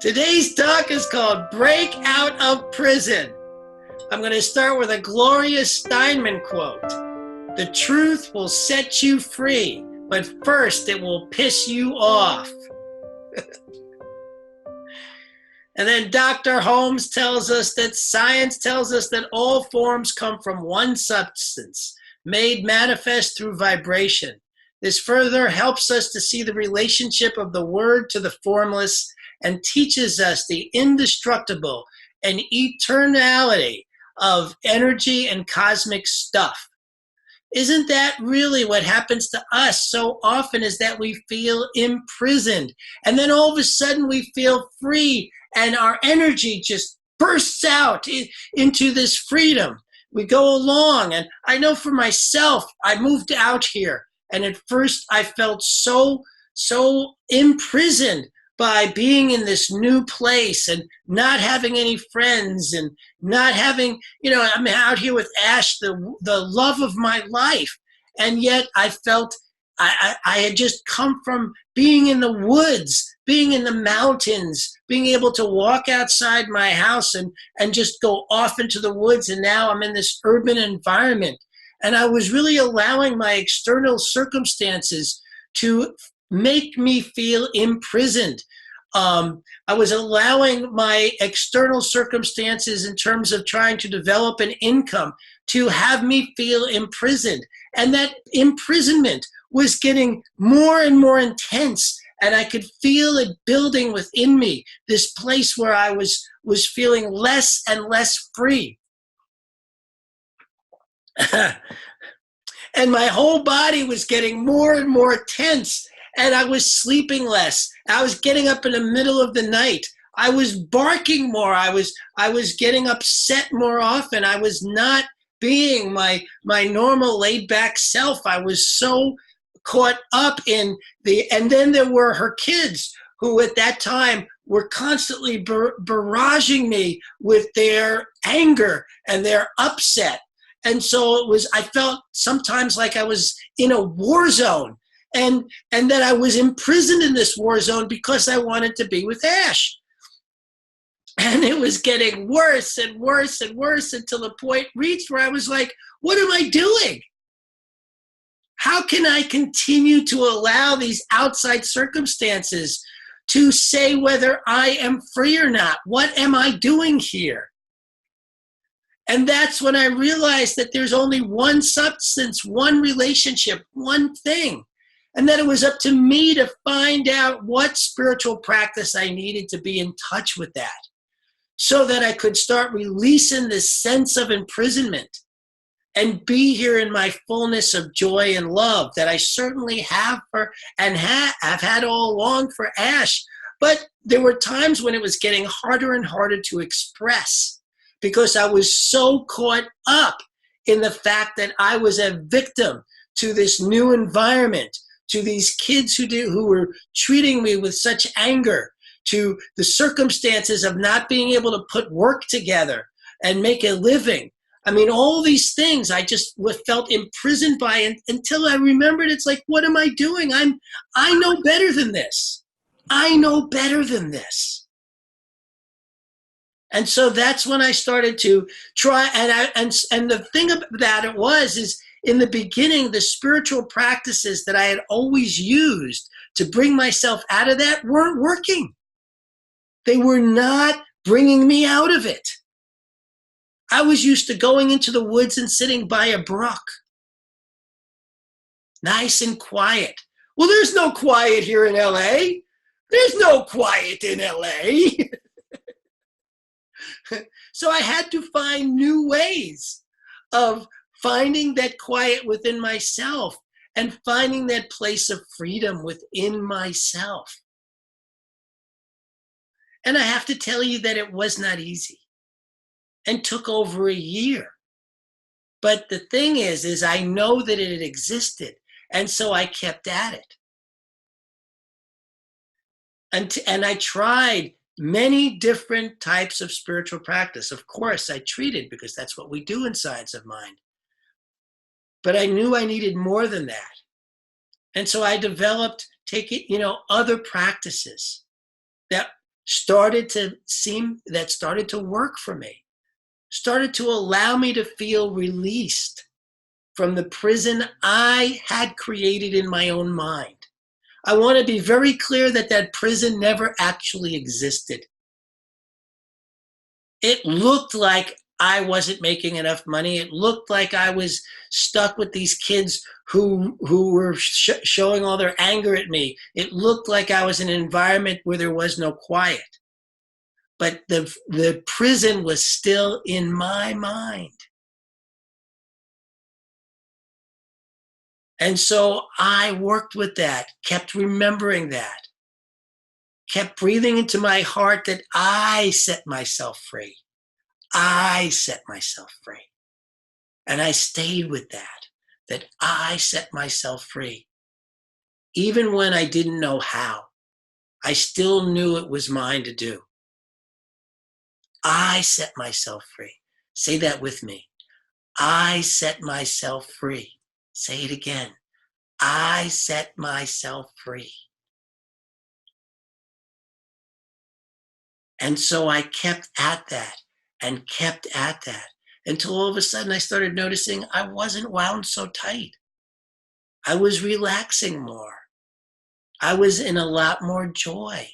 Today's talk is called Break Out of Prison. I'm going to start with a Gloria Steinman quote. The truth will set you free, but first it will piss you off. And then Dr. Holmes tells us that science tells us that all forms come from one substance, made manifest through vibration. This further helps us to see the relationship of the word to the formless and teaches us the indestructible and eternality of energy and cosmic stuff. Isn't that really what happens to us so often, is that we feel imprisoned and then all of a sudden we feel free and our energy just bursts out into this freedom. We go along, and I know for myself, I moved out here and at first I felt so imprisoned by being in this new place and not having any friends and not having, I'm out here with Ash, the love of my life. And yet I felt I had just come from being in the woods, being in the mountains, being able to walk outside my house and just go off into the woods. And now I'm in this urban environment. And I was really allowing my external circumstances to make me feel imprisoned. I was allowing my external circumstances in terms of trying to develop an income to have me feel imprisoned. And that imprisonment was getting more and more intense. And I could feel it building within me, this place where I was feeling less and less free. And my whole body was getting more and more tense. And I was sleeping less. I was getting up in the middle of the night. I was barking more. I was getting upset more often. I was not being my normal laid back self. I was so caught up in and then there were her kids who at that time were constantly barraging me with their anger and their upset. And so I felt sometimes like I was in a war zone. And that I was imprisoned in this war zone because I wanted to be with Ash. And it was getting worse and worse and worse until the point reached where I was like, what am I doing? How can I continue to allow these outside circumstances to say whether I am free or not? What am I doing here? And that's when I realized that there's only one substance, one relationship, one thing. And that it was up to me to find out what spiritual practice I needed to be in touch with that, so that I could start releasing this sense of imprisonment and be here in my fullness of joy and love that I certainly have I've had all along for Ash. But there were times when it was getting harder and harder to express because I was so caught up in the fact that I was a victim to this new environment, to these kids who were treating me with such anger, to the circumstances of not being able to put work together and make a living. I mean, all these things I just felt imprisoned by until I remembered, it's like, what am I doing? I know better than this. I know better than this. And so that's when I started to try. And the thing about it is in the beginning, the spiritual practices that I had always used to bring myself out of that weren't working. They were not bringing me out of it. I was used to going into the woods and sitting by a brook. Nice and quiet. Well, there's no quiet here in LA. There's no quiet in LA. So I had to find new ways of finding that quiet within myself and finding that place of freedom within myself. And I have to tell you that it was not easy and took over a year. But the thing is I know that it existed. And so I kept at it. And I tried many different types of spiritual practice. Of course, I treated because that's what we do in Science of Mind. But I knew I needed more than that. And so I developed other practices that started to work for me, started to allow me to feel released from the prison I had created in my own mind. I want to be very clear that that prison never actually existed. It looked like I wasn't making enough money. It looked like I was stuck with these kids who were showing all their anger at me. It looked like I was in an environment where there was no quiet. But the prison was still in my mind. And so I worked with that, kept remembering that, kept breathing into my heart that I set myself free. I set myself free. And I stayed with that I set myself free. Even when I didn't know how, I still knew it was mine to do. I set myself free. Say that with me. I set myself free. Say it again. I set myself free. And so I kept at that and kept at that until all of a sudden I started noticing I wasn't wound so tight. I was relaxing more. I was in a lot more joy.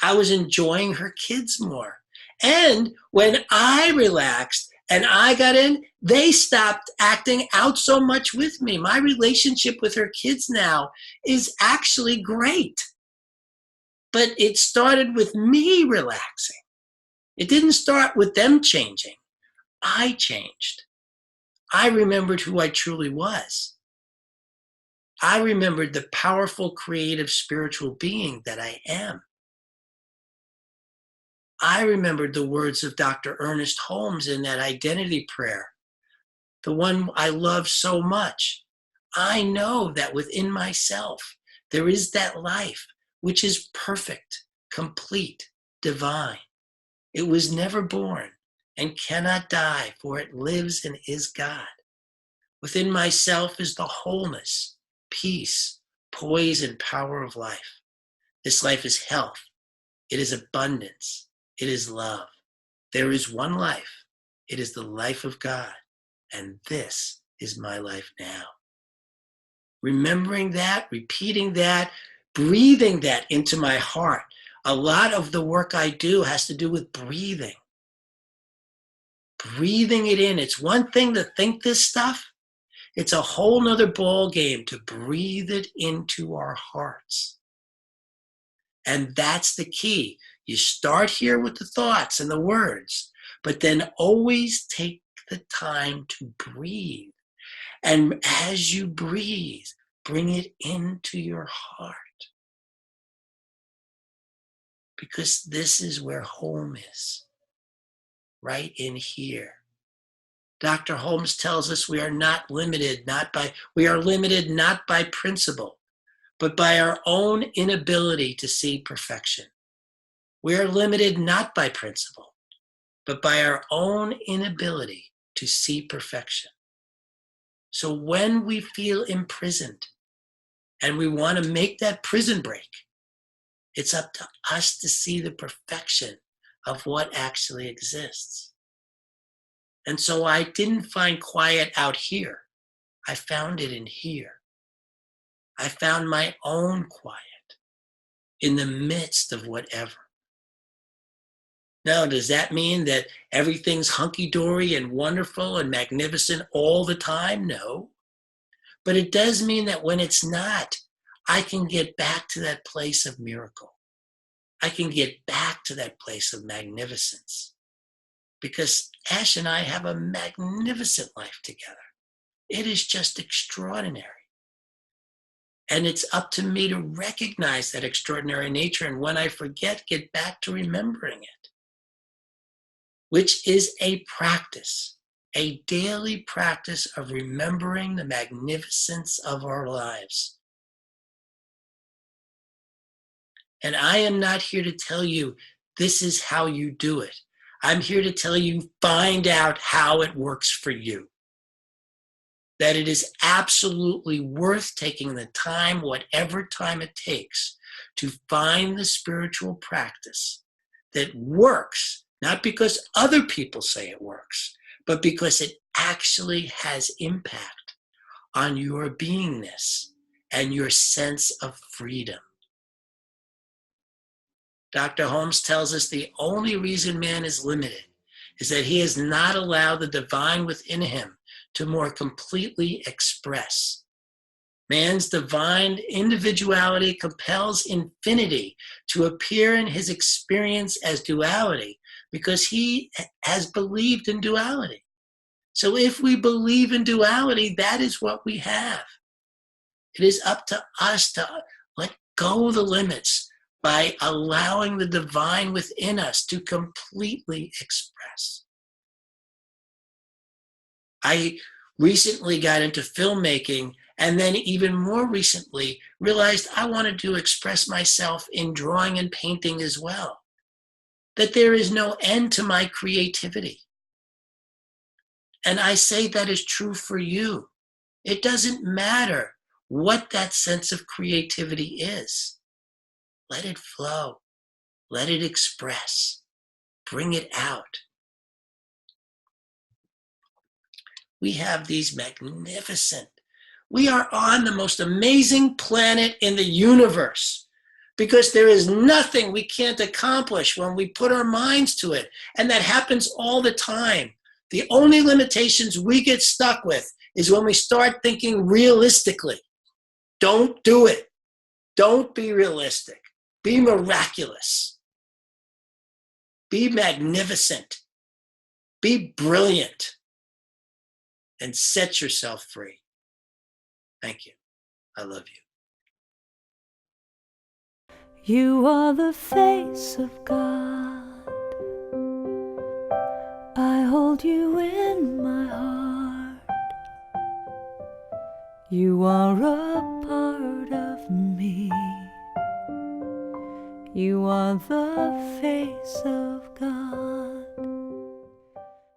I was enjoying her kids more. And when I relaxed and I got in, they stopped acting out so much with me. My relationship with her kids now is actually great. But it started with me relaxing. It didn't start with them changing. I changed. I remembered who I truly was. I remembered the powerful, creative, spiritual being that I am. I remembered the words of Dr. Ernest Holmes in that identity prayer, the one I love so much. I know that within myself, there is that life which is perfect, complete, divine. It was never born and cannot die, for it lives and is God. Within myself is the wholeness, peace, poise, and power of life. This life is health. It is abundance. It is love. There is one life. It is the life of God. And this is my life now. Remembering that, repeating that, breathing that into my heart. A lot of the work I do has to do with breathing. Breathing it in. It's one thing to think this stuff. It's a whole nother ball game to breathe it into our hearts. And that's the key. You start here with the thoughts and the words, but then always take the time to breathe. And as you breathe, bring it into your heart. Because this is where home is, right in here. Dr. Holmes tells us we are limited not by principle, but by our own inability to see perfection. We are limited not by principle, but by our own inability to see perfection. So when we feel imprisoned and we want to make that prison break, it's up to us to see the perfection of what actually exists. And so I didn't find quiet out here. I found it in here. I found my own quiet in the midst of whatever. Now, does that mean that everything's hunky-dory and wonderful and magnificent all the time? No. But it does mean that when it's not, I can get back to that place of miracle. I can get back to that place of magnificence. Because Ash and I have a magnificent life together. It is just extraordinary. And it's up to me to recognize that extraordinary nature. And when I forget, get back to remembering it, which is a practice, a daily practice of remembering the magnificence of our lives. And I am not here to tell you this is how you do it. I'm here to tell you, find out how it works for you. that it is absolutely worth taking the time, whatever time it takes, to find the spiritual practice that works, not because other people say it works, but because it actually has impact on your beingness and your sense of freedom. Dr. Holmes tells us the only reason man is limited is that he has not allowed the divine within him to more completely express. Man's divine individuality compels infinity to appear in his experience as duality because he has believed in duality. So if we believe in duality, that is what we have. It is up to us to let go of the limits by allowing the divine within us to completely express. I recently got into filmmaking, and then even more recently realized I wanted to express myself in drawing and painting as well. That there is no end to my creativity. And I say that is true for you. It doesn't matter what that sense of creativity is. Let it flow. Let it express. Bring it out. We have these magnificent. We are on the most amazing planet in the universe because there is nothing we can't accomplish when we put our minds to it. And that happens all the time. The only limitations we get stuck with is when we start thinking realistically. Don't do it. Don't be realistic. Be miraculous. Be magnificent. Be brilliant. And set yourself free. Thank you. I love you. You are the face of God. I hold you in my heart. You are a part of me. You are the face of God.